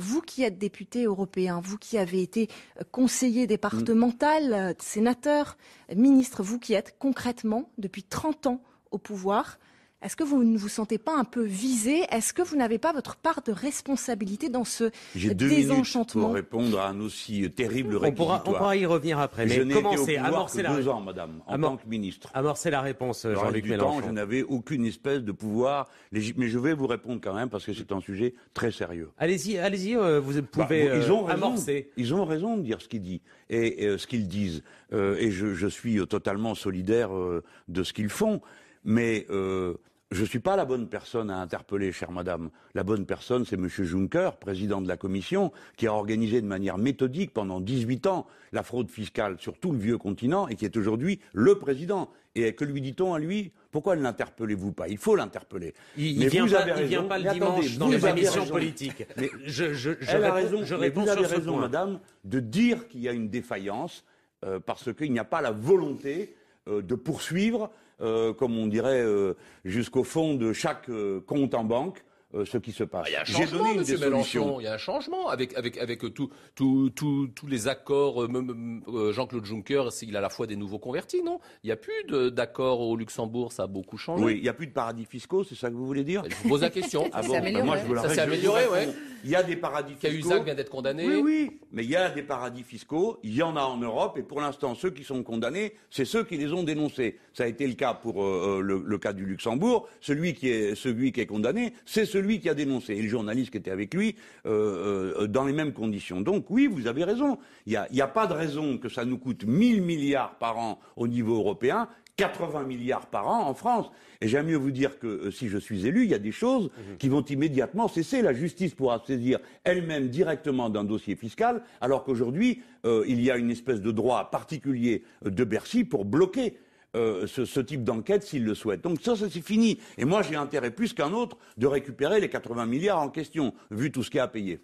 vous qui êtes député européen, vous qui avez été conseiller départemental, sénateur, ministre, vous qui êtes concrètement depuis 30 ans au pouvoir, est-ce que vous ne vous sentez pas un peu visé? Est-ce que vous n'avez pas votre part de responsabilité dans ce désenchantement? J'ai 2 minutes pour répondre à un aussi terrible réquisitoire. On pourra y revenir après. Mais je n'ai été au pouvoir amorcer que 2 ans, madame, en tant que ministre. Amorcer la réponse, Jean-Luc Mélenchon. Je n'avais aucune espèce de pouvoir. Mais je vais vous répondre quand même parce que c'est un sujet très sérieux. Allez-y, vous pouvez amorcer. Ils ont raison de dire ce qu'ils disent et ce qu'ils disent. Et je suis totalement solidaire de ce qu'ils font. Mais je ne suis pas la bonne personne à interpeller, chère madame. La bonne personne, c'est M. Juncker, président de la Commission, qui a organisé de manière méthodique pendant 18 ans la fraude fiscale sur tout le vieux continent et qui est aujourd'hui le président. Et que lui dit-on à lui? Pourquoi ne l'interpellez-vous pas? Il faut l'interpeller. Il ne vient pas le dimanche dans les émissions politiques. Elle a raison, vous avez raison, madame, de dire qu'il y a une défaillance parce qu'il n'y a pas la volonté de poursuivre, comme on dirait, jusqu'au fond de chaque compte en banque, ce qui se passe. Il y a un changement, Monsieur Mélenchon. Il y a un changement avec tous les accords. Jean-Claude Juncker, il a à la fois des nouveaux convertis, non? Il n'y a plus d'accords au Luxembourg, ça a beaucoup changé. Oui, il n'y a plus de paradis fiscaux, c'est ça que vous voulez dire? Je vous pose la question. Ça s'est amélioré. Ça s'est amélioré, oui. Il y a des paradis fiscaux. Cahuzac vient d'être condamné. Oui, mais il y a des paradis fiscaux, il y en a en Europe, et pour l'instant, ceux qui sont condamnés, c'est ceux qui les ont dénoncés. Ça a été le cas pour le cas du Luxembourg. Celui qui est condamné, c'est celui qui a dénoncé. Et le journaliste qui était avec lui, dans les mêmes conditions. Donc oui, vous avez raison. Il n'y a pas de raison que ça nous coûte 1000 milliards par an au niveau européen, 80 milliards par an en France. Et j'aime mieux vous dire que si je suis élu, il y a des choses qui vont immédiatement cesser. La justice pourra saisir elle-même directement d'un dossier fiscal, alors qu'aujourd'hui, il y a une espèce de droit particulier de Bercy pour bloquer ce type d'enquête s'il le souhaite. Donc ça c'est fini. Et moi j'ai intérêt plus qu'un autre de récupérer les 80 milliards en question, vu tout ce qu'il y a à payer.